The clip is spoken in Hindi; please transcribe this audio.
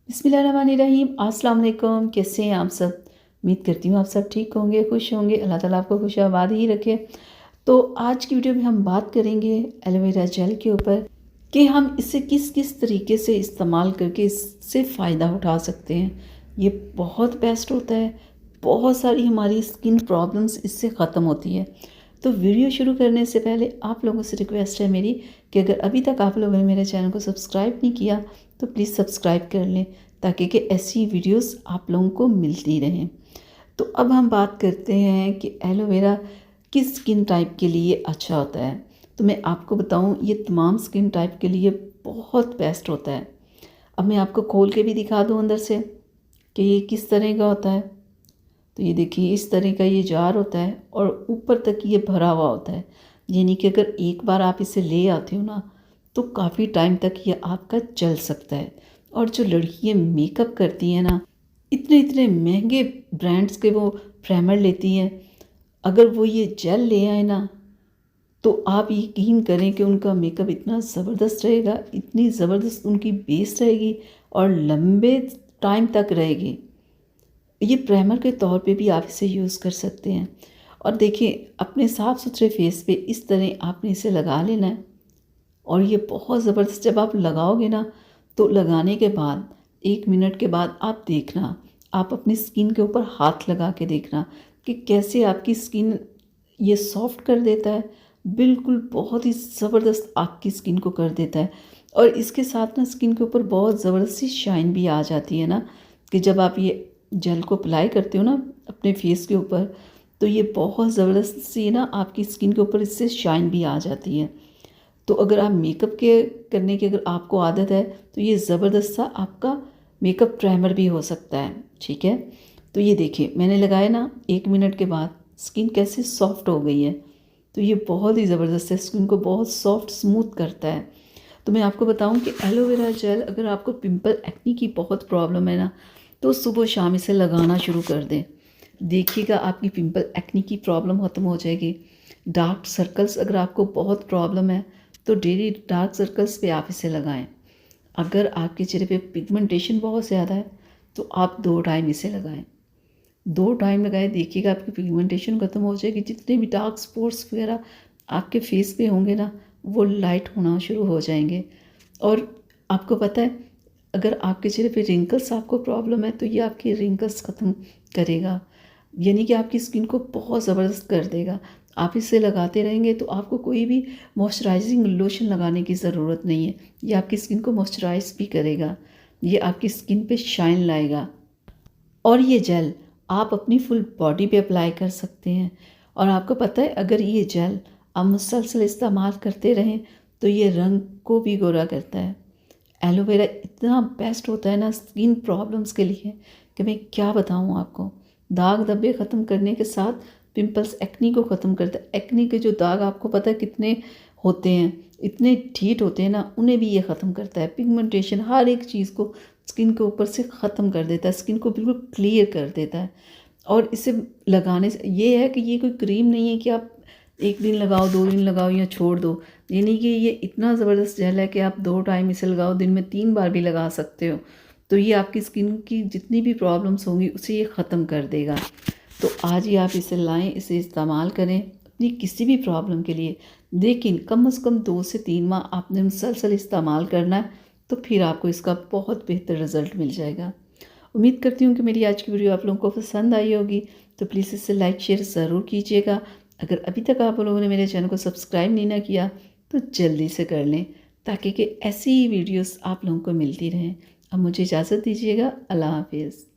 बिस्मिल्लाहिर्रहमानिर्रहीम। अस्सलाम वालेकुम। कैसे हैं आप सब? उम्मीद करती हूँ आप सब ठीक होंगे, खुश होंगे। अल्लाह ताला आपको खुश आबाद ही रखे। तो आज की वीडियो में हम बात करेंगे एलोवेरा जेल के ऊपर कि हम इसे किस किस तरीके से इस्तेमाल करके इससे फ़ायदा उठा सकते हैं। ये बहुत बेस्ट होता है, बहुत सारी हमारी स्किन प्रॉब्लम्स इससे ख़त्म होती है। तो वीडियो शुरू करने से पहले आप लोगों से रिक्वेस्ट है मेरी कि अगर अभी तक आप लोगों ने मेरे चैनल को सब्सक्राइब नहीं किया तो प्लीज़ सब्सक्राइब कर लें, ताकि कि ऐसी वीडियोस आप लोगों को मिलती रहें। तो अब हम बात करते हैं कि एलोवेरा किस स्किन टाइप के लिए अच्छा होता है। तो मैं आपको बताऊं, ये तमाम स्किन टाइप के लिए बहुत बेस्ट होता है। अब मैं आपको खोल के भी दिखा दूं अंदर से कि ये किस तरह का होता है। तो ये देखिए, इस तरह का ये जार होता है और ऊपर तक ये भरा हुआ होता है। यानी कि अगर एक बार आप इसे ले आते हो ना, तो काफ़ी टाइम तक ये आपका चल सकता है। और जो लड़कियाँ मेकअप करती हैं ना, इतने इतने महंगे ब्रांड्स के वो प्राइमर लेती हैं, अगर वो ये जेल ले आए ना, तो आप यकीन करें कि उनका मेकअप इतना ज़बरदस्त रहेगा, इतनी ज़बरदस्त उनकी बेस रहेगी और लंबे टाइम तक रहेगी। ये प्राइमर के तौर पे भी आप इसे यूज़ कर सकते हैं। और देखिए, अपने साफ़ सुथरे फेस पे इस तरह आपने इसे लगा लेना है। और ये बहुत ज़बरदस्त, जब आप लगाओगे ना, तो लगाने के बाद 1 मिनट के बाद आप देखना, आप अपनी स्किन के ऊपर हाथ लगा के देखना कि कैसे आपकी स्किन ये सॉफ्ट कर देता है। बिल्कुल बहुत ही ज़बरदस्त आपकी स्किन को कर देता है। और इसके साथ ना स्किन के ऊपर बहुत ज़बरदस्त सी शाइन भी आ जाती है ना, कि जब आप ये जेल को अप्लाई करते हो ना अपने फेस के ऊपर, तो ये बहुत ज़बरदस्त सी ना आपकी स्किन के ऊपर इससे शाइन भी आ जाती है। तो अगर आप मेकअप के करने की अगर आपको आदत है, तो ये ज़बरदस्त सा आपका मेकअप प्राइमर भी हो सकता है। ठीक है, तो ये देखिए, मैंने लगाया ना, 1 मिनट के बाद स्किन कैसे सॉफ्ट हो गई है। तो ये बहुत ही ज़बरदस्त है, स्किन को बहुत सॉफ्ट स्मूथ करता है। तो मैं आपको बताऊं कि एलोवेरा जेल, अगर आपको पिंपल एक्नी की बहुत प्रॉब्लम है ना, तो सुबह शाम इसे लगाना शुरू कर दें। देखिएगा आपकी पिंपल एक्नी की प्रॉब्लम ख़त्म हो जाएगी। डार्क सर्कल्स अगर आपको बहुत प्रॉब्लम है, तो डेली डार्क सर्कल्स पे आप इसे लगाएं। अगर आपके चेहरे पे पिगमेंटेशन बहुत ज़्यादा है, तो आप 2 टाइम इसे लगाएं। 2 टाइम लगाएं, देखिएगा आपकी पिगमेंटेशन ख़त्म हो जाएगी। जितने भी डार्क स्पॉट्स वगैरह आपके फेस पे होंगे ना, वो लाइट होना शुरू हो जाएंगे। और आपको पता है, अगर आपके चेहरे पे रिंकल्स आपको प्रॉब्लम है, तो ये आपके रिंकल्स ख़त्म करेगा। यानी कि आपकी स्किन को बहुत ज़बरदस्त कर देगा। आप इसे लगाते रहेंगे तो आपको कोई भी मॉइस्चराइजिंग लोशन लगाने की ज़रूरत नहीं है। ये आपकी स्किन को मॉइस्चराइज भी करेगा, ये आपकी स्किन पे शाइन लाएगा। और ये जेल आप अपनी फुल बॉडी पे अप्लाई कर सकते हैं। और आपको पता है, अगर ये जेल आप मुसलसल इस्तेमाल करते रहें, तो ये रंग को भी गोरा करता है। एलोवेरा इतना बेस्ट होता है ना स्किन प्रॉब्लम्स के लिए, कि मैं क्या बताऊँ आपको। दाग धब्बे ख़त्म करने के साथ पिंपल्स, एक्नी को ख़त्म करता है। एक्नी के जो दाग आपको पता है कितने होते हैं, इतने ढीठ होते हैं ना, उन्हें भी ये ख़त्म करता है। पिगमेंटेशन, हर एक चीज़ को स्किन के ऊपर से ख़त्म कर देता है, स्किन को बिल्कुल क्लियर कर देता है। और इसे लगाने से ये है कि ये कोई क्रीम नहीं है कि आप 1 दिन लगाओ, 2 दिन लगाओ या छोड़ दो। यानी कि ये इतना ज़बरदस्त जेल है कि आप 2 टाइम इसे लगाओ, दिन में 3 बार भी लगा सकते हो। तो ये आपकी स्किन की जितनी भी प्रॉब्लम्स होंगी उसे ये ख़त्म कर देगा। तो आज ही आप इसे लाएं, इसे इस्तेमाल करें अपनी किसी भी प्रॉब्लम के लिए। लेकिन कम से कम 2 से 3 माह आपने मुसलसल इस्तेमाल करना है, तो फिर आपको इसका बहुत बेहतर रिज़ल्ट मिल जाएगा। उम्मीद करती हूँ कि मेरी आज की वीडियो आप लोगों को पसंद आई होगी। तो प्लीज़ इसे लाइक शेयर ज़रूर कीजिएगा। अगर अभी तक आप लोगों ने मेरे चैनल को सब्सक्राइब नहीं ना किया, तो जल्दी से कर लें, ताकि कि ऐसी ही वीडियोस आप लोगों को मिलती रहें। अब मुझे इजाज़त दीजिएगा। अल्लाह हाफिज़।